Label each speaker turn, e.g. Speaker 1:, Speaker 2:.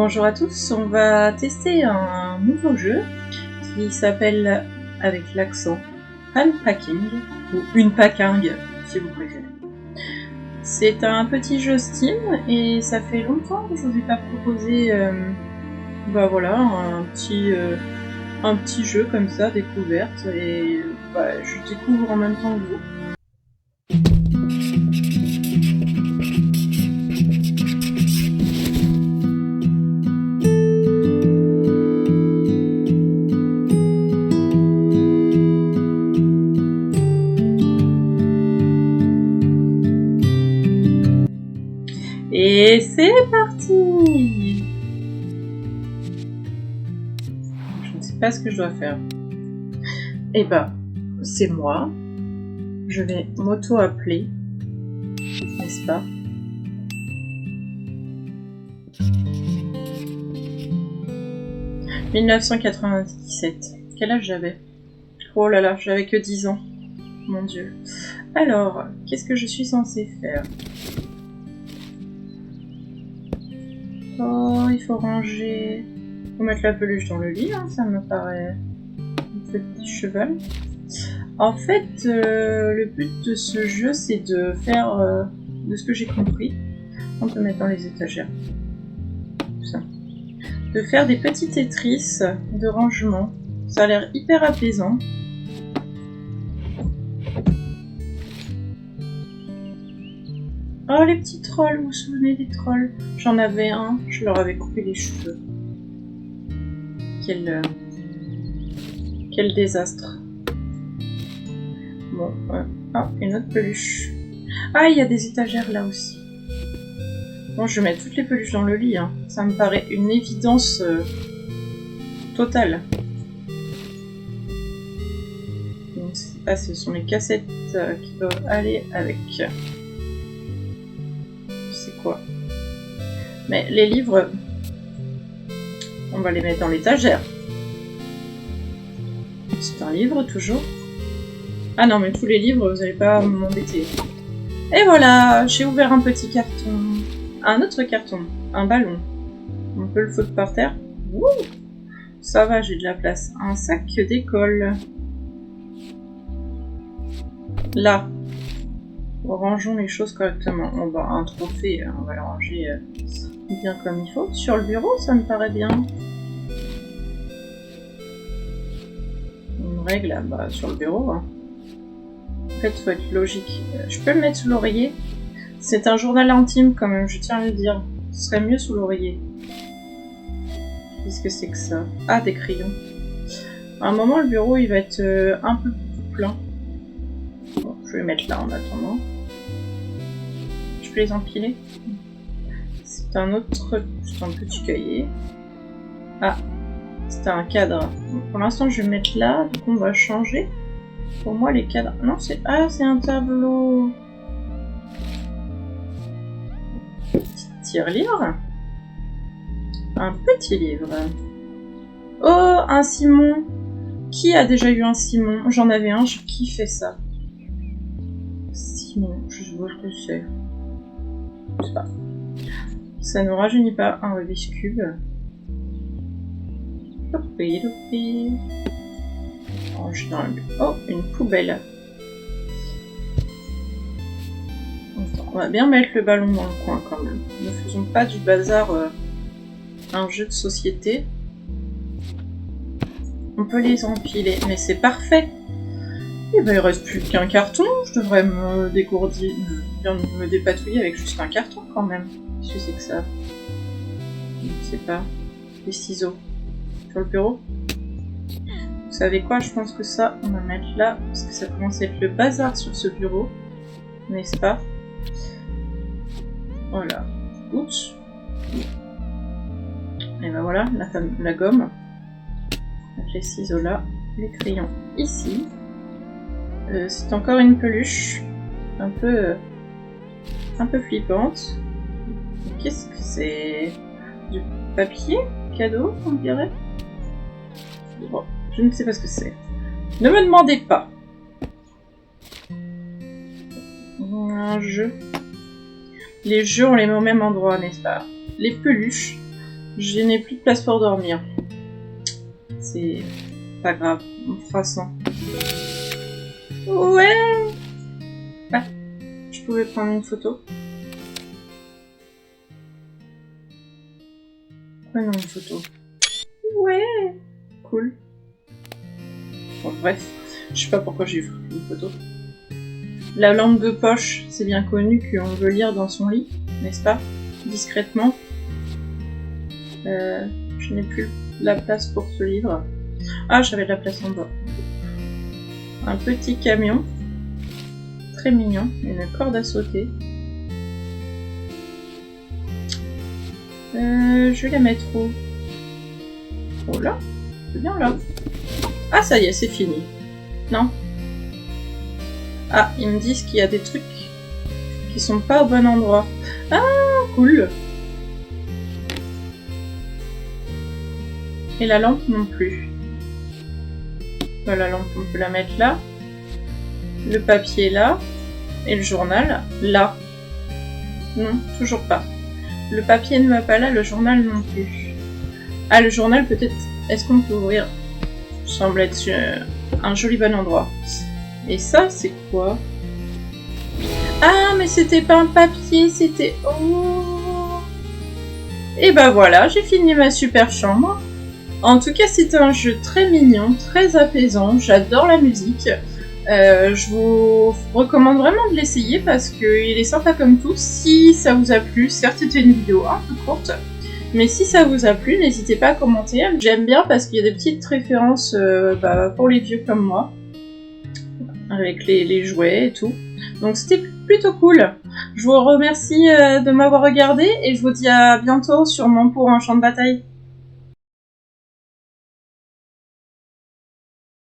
Speaker 1: Bonjour à tous, on va tester un nouveau jeu qui s'appelle, avec l'accent, Unpacking, ou Unpacking si vous préférez. C'est un petit jeu Steam et ça fait longtemps que je vous ai pas proposé voilà, un petit jeu comme ça, découverte, et je découvre en même temps que vous. Et c'est parti! Je ne sais pas ce que je dois faire. Eh ben, c'est moi. Je vais m'auto-appeler, n'est-ce pas? « 1997. Quel âge j'avais? Oh là là, j'avais que 10 ans. Mon Dieu. Alors, qu'est-ce que je suis censée faire? Oh, il faut ranger. Il faut mettre la peluche dans le lit, hein, ça me paraît un petit cheval. En fait, le but de ce jeu, c'est de faire, de ce que j'ai compris, on peut mettre dans les étagères, tout ça, de faire des petits Tetris de rangement. Ça a l'air hyper apaisant. Oh, les petits trolls, vous vous souvenez des trolls? J'en avais un, je leur avais coupé les cheveux. Quel désastre. Bon, ah, une autre peluche. Ah, il y a des étagères là aussi. Bon, je vais mettre toutes les peluches dans le lit, hein. Ça me paraît une évidence totale. Donc, ah, ce sont les cassettes qui doivent aller avec. C'est quoi? Mais les livres, on va les mettre dans l'étagère. C'est un livre toujours. Ah non, mais tous les livres, vous n'allez pas m'embêter. Et voilà, j'ai ouvert un petit carton. Un autre carton, un ballon. On peut le foutre par terre. Wouh! Ça va, j'ai de la place. Un sac d'école. Là. Rangeons les choses correctement. On va un trophée, on va le ranger bien comme il faut. Sur le bureau, ça me paraît bien. Une règle, bah, sur le bureau. Hein. En fait, faut être logique. Je peux le mettre sous l'oreiller. C'est un journal intime quand même, je tiens à le dire. Ce serait mieux sous l'oreiller. Qu'est-ce que c'est que ça? Ah, des crayons. À un moment, le bureau, il va être un peu plus plein. Bon, je vais le mettre là en attendant. Je peux les empiler. C'est un autre... C'est un petit cahier. Ah, c'est un cadre. Donc, pour l'instant, je vais le mettre là. Donc, on va changer. Pour moi, les cadres... Non, c'est... Ah, c'est un tableau. Petit tire-livre. Un petit livre. Oh, un Simon. Qui a déjà eu un Simon? J'en avais un, je kiffais ça. Simon, je vois ce que c'est. Je sais pas. Ça ne rajeunit pas. Un Rubik's Cube. Oh, une poubelle. On va bien mettre le ballon dans le coin quand même. Ne faisons pas du bazar un jeu de société. On peut les empiler, mais c'est parfait. Et ben, il reste plus qu'un carton. Je devrais me dégourdir, bien me dépatouiller avec juste un carton quand même. Qu'est-ce que c'est que ça? Je ne sais pas. Les ciseaux. Sur le bureau. Vous savez quoi? Je pense que ça, on va mettre là, parce que ça commence à être le bazar sur ce bureau. N'est-ce pas? Voilà. Oups. Et ben voilà, la gomme. Avec les ciseaux là. Les crayons ici. C'est encore une peluche. Un peu flippante. Qu'est-ce que c'est? Du papier? Cadeau, on dirait? Bon, je ne sais pas ce que c'est. Ne me demandez pas. Un jeu. Les jeux, on les met au même endroit, n'est-ce pas? Les peluches. Je n'ai plus de place pour dormir. C'est pas grave, on fera sans. Ouais. Ah, je pouvais prendre une photo. Ah non, une photo. Ouais. Cool. Bon, bref. Je sais pas pourquoi j'ai pris une photo. La lampe de poche, c'est bien connu qu'on veut lire dans son lit, n'est-ce pas? Discrètement. Je n'ai plus la place pour ce livre. Ah, j'avais de la place en bas. Un petit camion. Très mignon. Une corde à sauter. Je vais la mettre où? Oh là? C'est bien là. Ah, ça y est, c'est fini. Non? Ah, ils me disent qu'il y a des trucs qui sont pas au bon endroit. Ah, cool! Et la lampe non plus. La lampe, on peut la mettre là. Le papier là. Et le journal là. Non, toujours pas. Le papier ne va pas là, le journal non plus. Ah, le journal peut-être... Est-ce qu'on peut ouvrir? Ça semble être un joli bon endroit. Et ça, c'est quoi? Ah, mais c'était pas un papier, c'était... Oh! Et bah voilà, j'ai fini ma super chambre. En tout cas, c'est un jeu très mignon, très apaisant. J'adore la musique. Je vous recommande vraiment de l'essayer parce qu'il est sympa comme tout. Si ça vous a plu, certes c'était une vidéo un peu courte, mais si ça vous a plu, n'hésitez pas à commenter. J'aime bien parce qu'il y a des petites références pour les vieux comme moi, avec les jouets et tout. Donc c'était plutôt cool. Je vous remercie de m'avoir regardé et je vous dis à bientôt sûrement pour un champ de bataille.